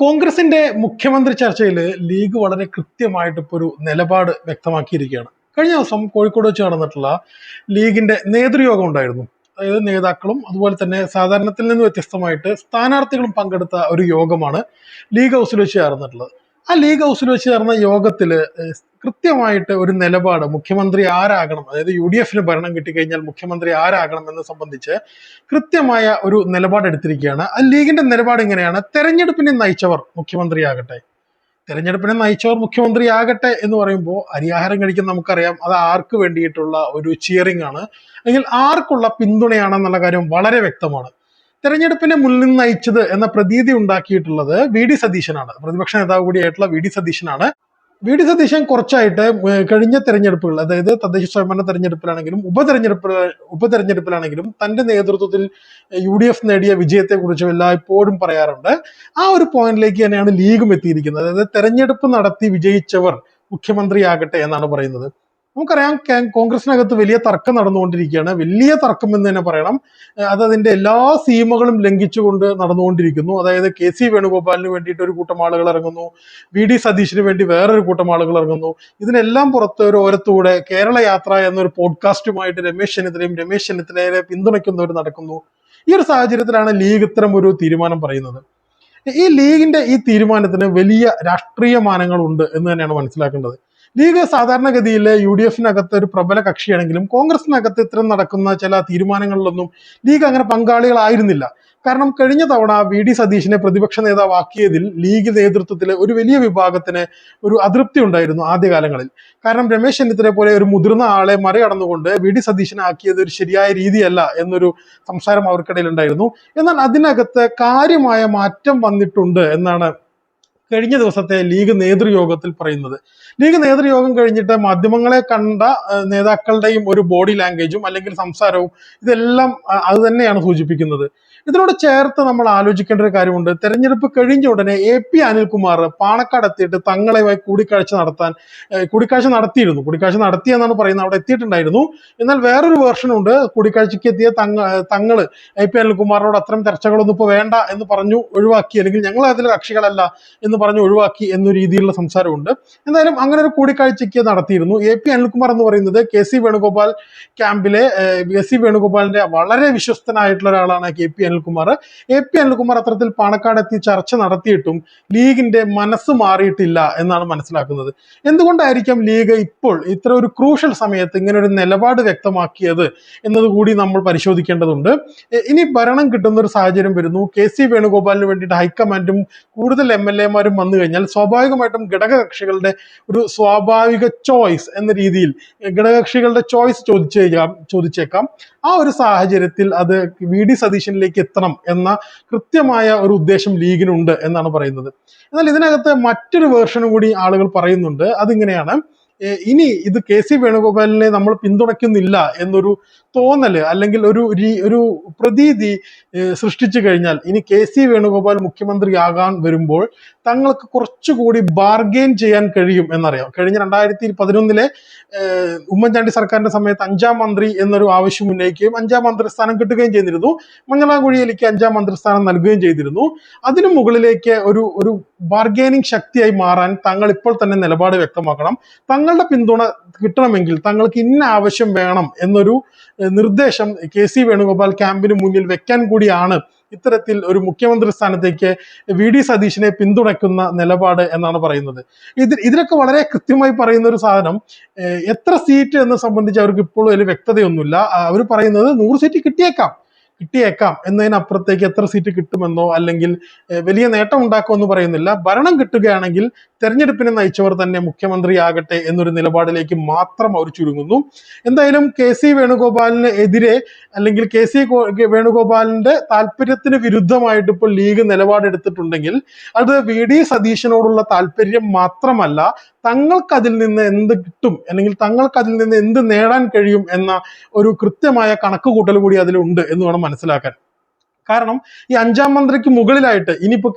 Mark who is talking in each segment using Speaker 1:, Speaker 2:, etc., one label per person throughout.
Speaker 1: കോൺഗ്രസിന്റെ മുഖ്യമന്ത്രി ചർച്ചയിൽ ലീഗ് വളരെ കൃത്യമായിട്ട് ഇപ്പോൾ ഒരു നിലപാട് വ്യക്തമാക്കിയിരിക്കുകയാണ്. കഴിഞ്ഞ ദിവസം കോഴിക്കോട് വെച്ച് നടന്നിട്ടുള്ള ലീഗിന്റെ നേതൃയോഗം ഉണ്ടായിരുന്നു. അതായത് നേതാക്കളും അതുപോലെ തന്നെ സാധാരണത്തിൽ നിന്ന് വ്യത്യസ്തമായിട്ട് സ്ഥാനാർത്ഥികളും പങ്കെടുത്ത ഒരു യോഗമാണ് ലീഗ് ഹൗസിൽ വെച്ച് ചേർന്നിട്ടുള്ളത്. ആ ലീഗ് ഹൗസിൽ വെച്ച് ചേർന്ന യോഗത്തിൽ കൃത്യമായിട്ട് ഒരു നിലപാട് മുഖ്യമന്ത്രി ആരാകണം, അതായത് UDF-ന് ഭരണം കിട്ടിക്കഴിഞ്ഞാൽ മുഖ്യമന്ത്രി ആരാകണം എന്ന് സംബന്ധിച്ച് കൃത്യമായ ഒരു നിലപാട് എടുത്തിരിക്കുകയാണ്. ആ ലീഗിന്റെ നിലപാട് ഇങ്ങനെയാണ്: തെരഞ്ഞെടുപ്പിനെ നയിച്ചവർ മുഖ്യമന്ത്രിയാകട്ടെ. തെരഞ്ഞെടുപ്പിനെ നയിച്ചവർ മുഖ്യമന്ത്രിയാകട്ടെ എന്ന് പറയുമ്പോൾ അരിയാഹാരം കഴിക്കുന്ന നമുക്കറിയാം അത് ആർക്ക് വേണ്ടിയിട്ടുള്ള ഒരു ചിയറിംഗ് ആണ്, അല്ലെങ്കിൽ ആർക്കുള്ള പിന്തുണയാണെന്നുള്ള കാര്യം വളരെ വ്യക്തമാണ്. തെരഞ്ഞെടുപ്പിനെ മുന്നിൽ നയിച്ചത് എന്ന പ്രതീതി ഉണ്ടാക്കിയിട്ടുള്ളത് VD സതീശനാണ്. പ്രതിപക്ഷ നേതാവ് കൂടിയായിട്ടുള്ള VD സതീശനാണ്. VD സതീശൻ കുറച്ചായിട്ട് കഴിഞ്ഞ തെരഞ്ഞെടുപ്പുകൾ, അതായത് തദ്ദേശ സ്വയംഭരണ തെരഞ്ഞെടുപ്പിലാണെങ്കിലും ഉപതെരഞ്ഞെടുപ്പിലാണെങ്കിലും തന്റെ നേതൃത്വത്തിൽ UDF നേടിയ വിജയത്തെ കുറിച്ച് എല്ലായ്പ്പോഴും പറയാറുണ്ട്. ആ ഒരു പോയിന്റിലേക്ക് തന്നെയാണ് ലീഗും എത്തിയിരിക്കുന്നത്. അതായത് തെരഞ്ഞെടുപ്പ് നടത്തി വിജയിച്ചവർ മുഖ്യമന്ത്രിയാകട്ടെ എന്നാണ് പറയുന്നത്. നമുക്കറിയാം കോൺഗ്രസിനകത്ത് വലിയ തർക്കം നടന്നുകൊണ്ടിരിക്കുകയാണ്. വലിയ തർക്കം എന്ന് തന്നെ പറയണം. അത് അതിന്റെ എല്ലാ സീമകളും ലംഘിച്ചുകൊണ്ട് നടന്നുകൊണ്ടിരിക്കുന്നു. അതായത് KC വേണുഗോപാലിന് വേണ്ടിയിട്ട് ഒരു കൂട്ടം ആളുകൾ ഇറങ്ങുന്നു, VD സതീശിന് വേണ്ടി വേറൊരു കൂട്ടം ആളുകൾ ഇറങ്ങുന്നു. ഇതിനെല്ലാം പുറത്ത് ഒരു ഓരത്തൂടെ കേരള യാത്ര എന്നൊരു പോഡ്കാസ്റ്റുമായിട്ട് രമേശ് ചെന്നിത്തലയെ പിന്തുണയ്ക്കുന്നവർ നടക്കുന്നു. ഈ ഒരു സാഹചര്യത്തിലാണ് ലീഗ് ഇത്തരം ഒരു തീരുമാനം പറയുന്നത്. ഈ ലീഗിന്റെ ഈ തീരുമാനത്തിന് വലിയ രാഷ്ട്രീയ മാനങ്ങളുണ്ട് എന്ന് തന്നെയാണ് മനസ്സിലാക്കേണ്ടത്. ലീഗ് സാധാരണഗതിയിൽ UDF-നകത്ത് ഒരു പ്രബല കക്ഷിയാണെങ്കിലും കോൺഗ്രസിനകത്ത് ഇത്തരം നടക്കുന്ന ചില തീരുമാനങ്ങളിലൊന്നും ലീഗ് അങ്ങനെ പങ്കാളികളായിരുന്നില്ല. കാരണം കഴിഞ്ഞ തവണ VD സതീശിനെ പ്രതിപക്ഷ നേതാവാക്കിയതിൽ ലീഗ് നേതൃത്വത്തിൽ ഒരു വലിയ വിഭാഗത്തിന് ഒരു അതൃപ്തി ഉണ്ടായിരുന്നു ആദ്യകാലങ്ങളിൽ. കാരണം രമേശ് ചെന്നിത്തലയെ പോലെ ഒരു മുതിർന്ന ആളെ മറികടന്നുകൊണ്ട് VD സതീശനെ ആക്കിയത് ഒരു ശരിയായ രീതിയല്ല എന്നൊരു സംസാരം അവർക്കിടയിൽ ഉണ്ടായിരുന്നു. എന്നാൽ അതിനകത്ത് കാര്യമായ മാറ്റം വന്നിട്ടുണ്ട് എന്നാണ് കഴിഞ്ഞ ദിവസത്തെ ലീഗ് നേതൃയോഗത്തിൽ പറയുന്നത്. ലീഗ് നേതൃയോഗം കഴിഞ്ഞിട്ട് മാധ്യമങ്ങളെ കണ്ട നേതാക്കളുടെയും ഒരു ബോഡി ലാംഗ്വേജും അല്ലെങ്കിൽ സംസാരവും ഇതെല്ലാം അത് തന്നെയാണ് സൂചിപ്പിക്കുന്നത്. ഇതിനോട് ചേർത്ത് നമ്മൾ ആലോചിക്കേണ്ട ഒരു കാര്യമുണ്ട്. തെരഞ്ഞെടുപ്പ് കഴിഞ്ഞ ഉടനെ AP അനിൽകുമാർ പാണക്കാട് എത്തിയിട്ട് തങ്ങളുമായി കൂടിക്കാഴ്ച നടത്തിയിരുന്നു. കൂടിക്കാഴ്ച നടത്തിയെന്നാണ് പറയുന്നത്, അവിടെ എത്തിയിട്ടുണ്ടായിരുന്നു. എന്നാൽ വേറൊരു വേർഷനുണ്ട്, കൂടിക്കാഴ്ചയ്ക്ക് എത്തിയ തങ്ങള് AP അനിൽകുമാറിനോട് അത്തരം ചർച്ചകളൊന്നും ഇപ്പോൾ വേണ്ട എന്ന് പറഞ്ഞു ഒഴിവാക്കി, അല്ലെങ്കിൽ ഞങ്ങൾ അതിൽ കക്ഷികളല്ല എന്ന് പറഞ്ഞു ഒഴിവാക്കി എന്ന രീതിയിലുള്ള സംസാരമുണ്ട്. എന്തായാലും അങ്ങനെ ഒരു കൂടിക്കാഴ്ചയ്ക്ക് നടത്തിയിരുന്നു. AP അനിൽകുമാർ എന്ന് പറയുന്നത് KC വേണുഗോപാൽ ക്യാമ്പിലെ KC വേണുഗോപാലിന്റെ വളരെ വിശ്വസ്തനായിട്ടുള്ള ഒരാളാണ് AP അനിൽകുമാർ. AP അനിൽകുമാർ അത്തരത്തിൽ പാണക്കാട് എത്തി ചർച്ച നടത്തിയിട്ടും ലീഗിന്റെ മനസ്സ് മാറിയിട്ടില്ല എന്നാണ് മനസ്സിലാക്കുന്നത്. എന്തുകൊണ്ടായിരിക്കും ലീഗ് ഇപ്പോൾ ഇത്ര ഒരു ക്രൂഷ്യൽ സമയത്ത് ഇങ്ങനെ ഒരു നിലപാട് വ്യക്തമാക്കിയത് എന്നതുകൂടി നമ്മൾ പരിശോധിക്കേണ്ടതുണ്ട്. ഇനി ഭരണം കിട്ടുന്ന ഒരു സാഹചര്യം വരുന്നു, KC വേണുഗോപാലിന് വേണ്ടിയിട്ട് ഹൈക്കമാൻഡും കൂടുതൽ MLA-മാരും വന്നു കഴിഞ്ഞാൽ സ്വാഭാവികമായിട്ടും ഘടകകക്ഷികളുടെ ഒരു സ്വാഭാവിക ചോയ്സ് എന്ന രീതിയിൽ ഘടകകക്ഷികളുടെ ചോയ്സ് ചോദിച്ചേക്കാം. ആ ഒരു സാഹചര്യത്തിൽ അത് VD സതീശനിലേക്ക് എത്തണം എന്ന കൃത്യമായ ഒരു ഉദ്ദേശം ലീഗിനുണ്ട് എന്നാണ് പറയുന്നത്. എന്നാൽ ഇതിനകത്ത് മറ്റൊരു വേർഷനും കൂടി ആളുകൾ പറയുന്നുണ്ട്. അതിങ്ങനെയാണ്: ഇനി ഇത് KC വേണുഗോപാലിനെ നമ്മൾ പിന്തുണയ്ക്കുന്നില്ല എന്നൊരു തോന്നല് അല്ലെങ്കിൽ ഒരു പ്രതീതി സൃഷ്ടിച്ചു കഴിഞ്ഞാൽ ഇനി KC വേണുഗോപാൽ മുഖ്യമന്ത്രിയാകാൻ വരുമ്പോൾ തങ്ങൾക്ക് കുറച്ചുകൂടി ബാർഗെയിൻ ചെയ്യാൻ കഴിയും എന്നറിയാം. കഴിഞ്ഞ 2011 ഉമ്മൻചാണ്ടി സർക്കാരിന്റെ സമയത്ത് 5-ാം മന്ത്രി എന്നൊരു ആവശ്യം ഉന്നയിക്കുകയും 5-ാം മന്ത്രിസ്ഥാനം കിട്ടുകയും ചെയ്തിരുന്നു. മഞ്ഞളാംകുഴിയിലേക്ക് 5-ാം മന്ത്രിസ്ഥാനം നൽകുകയും ചെയ്തിരുന്നു. അതിനു മുകളിലേക്ക് ഒരു ബാർഗെയിനിങ് ശക്തിയായി മാറാൻ തങ്ങൾ ഇപ്പോൾ തന്നെ നിലപാട് വ്യക്തമാക്കണം. തങ്ങളുടെ പിന്തുണ കിട്ടണമെങ്കിൽ തങ്ങൾക്ക് ഇന്ന ആവശ്യം വേണം എന്നൊരു നിർദ്ദേശം KC വേണുഗോപാൽ ക്യാമ്പിന് മുന്നിൽ വെക്കാൻ കൂടിയാണ് ഇത്തരത്തിൽ ഒരു മുഖ്യമന്ത്രി സ്ഥാനത്തേക്ക് VD സതീശിനെ പിന്തുണയ്ക്കുന്ന നിലപാട് എന്നാണ് പറയുന്നത്. ഇതിലൊക്കെ വളരെ കൃത്യമായി പറയുന്ന ഒരു സാധനം, എത്ര സീറ്റ് എന്ന് സംബന്ധിച്ച് അവർക്ക് ഇപ്പോഴും വലിയ വ്യക്തതയൊന്നുമില്ല. അവർ പറയുന്നത് 100 സീറ്റ് കിട്ടിയേക്കാം എന്നതിനപ്പുറത്തേക്ക് എത്ര സീറ്റ് കിട്ടുമെന്നോ അല്ലെങ്കിൽ വലിയ നേട്ടം ഉണ്ടാക്കുമെന്ന് പറയുന്നില്ല. ഭരണം കിട്ടുകയാണെങ്കിൽ തെരഞ്ഞെടുപ്പിനെ നയിച്ചവർ തന്നെ മുഖ്യമന്ത്രിയാകട്ടെ എന്നൊരു നിലപാടിലേക്ക് മാത്രം അവർ ചുരുങ്ങുന്നു. എന്തായാലും KC വേണുഗോപാലിന് എതിരെ അല്ലെങ്കിൽ KC വേണുഗോപാലിന്റെ താല്പര്യത്തിന് വിരുദ്ധമായിട്ട് ഇപ്പോൾ ലീഗ് നിലപാടെടുത്തിട്ടുണ്ടെങ്കിൽ അത് VD സതീശനോടുള്ള താല്പര്യം മാത്രമല്ല, തങ്ങൾക്ക് അതിൽ നിന്ന് എന്ത് കിട്ടും അല്ലെങ്കിൽ തങ്ങൾക്ക് അതിൽ നിന്ന് എന്ത് നേടാൻ കഴിയും എന്ന ഒരു കൃത്യമായ കണക്കുകൂട്ടൽ കൂടി അതിലുണ്ട് എന്ന് വേണം മനസ്സിലാക്കാൻ. കാരണം ഈ 5-ാം മന്ത്രിക്ക് മുകളിലായിട്ട് ഇനിയിപ്പോ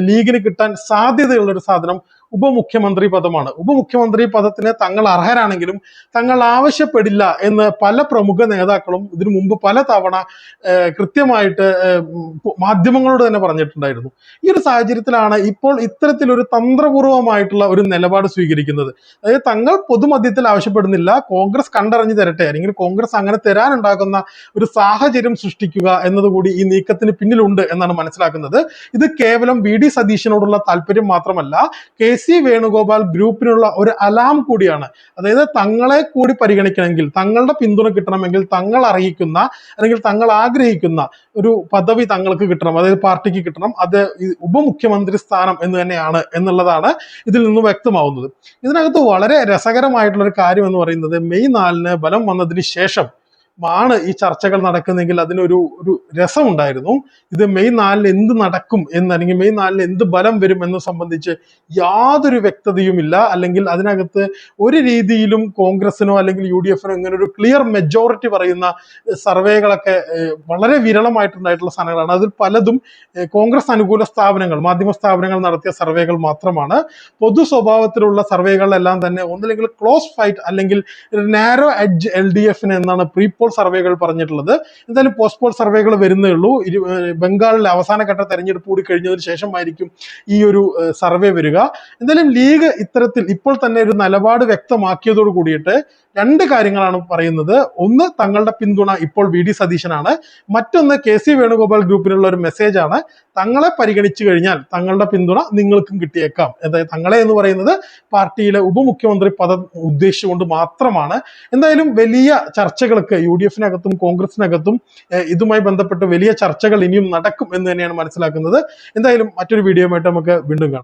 Speaker 1: ലീഗിന് കിട്ടാൻ സാധ്യതയുള്ള ഒരു സാധനം ഉപമുഖ്യമന്ത്രി പദമാണ്. ഉപമുഖ്യമന്ത്രി പദത്തിന് തങ്ങൾ അർഹരാണെങ്കിലും തങ്ങൾ ആവശ്യപ്പെടില്ല എന്ന് പല പ്രമുഖ നേതാക്കളും ഇതിനു മുമ്പ് പല തവണ കൃത്യമായിട്ട് മാധ്യമങ്ങളോട് തന്നെ പറഞ്ഞിട്ടുണ്ടായിരുന്നു. ഈ ഒരു സാഹചര്യത്തിലാണ് ഇപ്പോൾ ഇത്തരത്തിലൊരു തന്ത്രപൂർവമായിട്ടുള്ള ഒരു നിലപാട് സ്വീകരിക്കുന്നത്. അതായത് തങ്ങൾ പൊതുമധ്യത്തിൽ ആവശ്യപ്പെടുന്നില്ല, കോൺഗ്രസ് കണ്ടറിഞ്ഞു തരട്ടെ, അല്ലെങ്കിൽ കോൺഗ്രസ് അങ്ങനെ തരാനുണ്ടാകുന്ന ഒരു സാഹചര്യം സൃഷ്ടിക്കുക എന്നതുകൂടി ഈ നീക്കത്തിന് പിന്നിലുണ്ട് എന്നാണ് മനസ്സിലാക്കുന്നത്. ഇത് കേവലം വി.ഡി. സതീശനോടുള്ള താല്പര്യം മാത്രമല്ല, കെ.സി. വേണുഗോപാൽ ഗ്രൂപ്പിനുള്ള ഒരു അലാം കൂടിയാണ്. അതായത് തങ്ങളെ കൂടി പരിഗണിക്കണമെങ്കിൽ, തങ്ങളുടെ പിന്തുണ കിട്ടണമെങ്കിൽ തങ്ങൾ അറിയിക്കുന്ന അല്ലെങ്കിൽ തങ്ങൾ ആഗ്രഹിക്കുന്ന ഒരു പദവി തങ്ങൾക്ക് കിട്ടണം, അതായത് പാർട്ടിക്ക് കിട്ടണം, അത് ഉപമുഖ്യമന്ത്രി സ്ഥാനം എന്ന് തന്നെയാണ് എന്നുള്ളതാണ് ഇതിൽ നിന്ന് വ്യക്തമാവുന്നത്. ഇതിനകത്ത് വളരെ രസകരമായിട്ടുള്ള ഒരു കാര്യം എന്ന് പറയുന്നത്, മെയ് 4 ബലം വന്നതിന് ശേഷം മാണ് ഈ ചർച്ചകൾ നടക്കുന്നെങ്കിൽ അതിനൊരു രസമുണ്ടായിരുന്നു. ഇത് മെയ് 4 എന്ത് നടക്കും എന്ന്, അല്ലെങ്കിൽ മെയ് 4 എന്ത് ബലം വരും എന്ന് സംബന്ധിച്ച് യാതൊരു വ്യക്തതയുമില്ല. അല്ലെങ്കിൽ അതിനകത്ത് ഒരു രീതിയിലും കോൺഗ്രസിനോ അല്ലെങ്കിൽ UDF-നോ ഇങ്ങനെ ഒരു ക്ലിയർ മെജോറിറ്റി പറയുന്ന സർവേകളൊക്കെ വളരെ വിരളമായിട്ടുണ്ടായിട്ടുള്ള സാധനങ്ങളാണ്. അതിൽ പലതും കോൺഗ്രസ് അനുകൂല സ്ഥാപനങ്ങൾ, മാധ്യമ സ്ഥാപനങ്ങൾ നടത്തിയ സർവേകൾ മാത്രമാണ്. പൊതു സ്വഭാവത്തിലുള്ള സർവേകളെല്ലാം തന്നെ ഒന്നില്ലെങ്കിൽ ക്ലോസ് ഫൈറ്റ് അല്ലെങ്കിൽ നാരോ എഡ്ജ് LDF-ന് എന്നാണ് പ്രീ പോൾ സർവേകൾ പറഞ്ഞിട്ടുള്ളത്. എന്തായാലും പോസ്റ്റ് പോൾ സർവേകൾ വരുന്നേ ഉള്ളൂ. ബംഗാളിലെ അവസാനഘട്ട തെരഞ്ഞെടുപ്പ് കൂടി കഴിഞ്ഞതിന് ശേഷമായിരിക്കും ഈ ഒരു സർവേ വരിക. എന്തായാലും ലീഗ് ഇത്തരത്തിൽ ഇപ്പോൾ തന്നെ ഒരു നിലപാട് വ്യക്തമാക്കിയതോട് കൂടിയിട്ട് രണ്ട് കാര്യങ്ങളാണ് പറയുന്നത്. ഒന്ന്, തങ്ങളുടെ പിന്തുണ ഇപ്പോൾ വി.ഡി. സതീശനാണ്. മറ്റൊന്ന്, കെ.സി. വേണുഗോപാൽ ഗ്രൂപ്പിനുള്ള ഒരു മെസ്സേജാണ്. തങ്ങളെ പരിഗണിച്ചു കഴിഞ്ഞാൽ തങ്ങളുടെ പിന്തുണ നിങ്ങൾക്കും കിട്ടിയേക്കാം. അതായത് തങ്ങളെ എന്ന് പറയുന്നത് പാർട്ടിയിലെ ഉപമുഖ്യമന്ത്രി പദം ഉദ്ദേശിച്ചുകൊണ്ട് മാത്രമാണ്. എന്തായാലും വലിയ ചർച്ചകൾക്ക് UDF-നകത്തും കോൺഗ്രസിനകത്തും ഇതുമായി ബന്ധപ്പെട്ട് വലിയ ചർച്ചകൾ ഇനിയും നടക്കും എന്ന് തന്നെയാണ് മനസ്സിലാക്കുന്നത്. എന്തായാലും മറ്റൊരു വീഡിയോയുമായിട്ട് നമുക്ക് വീണ്ടും കാണാം.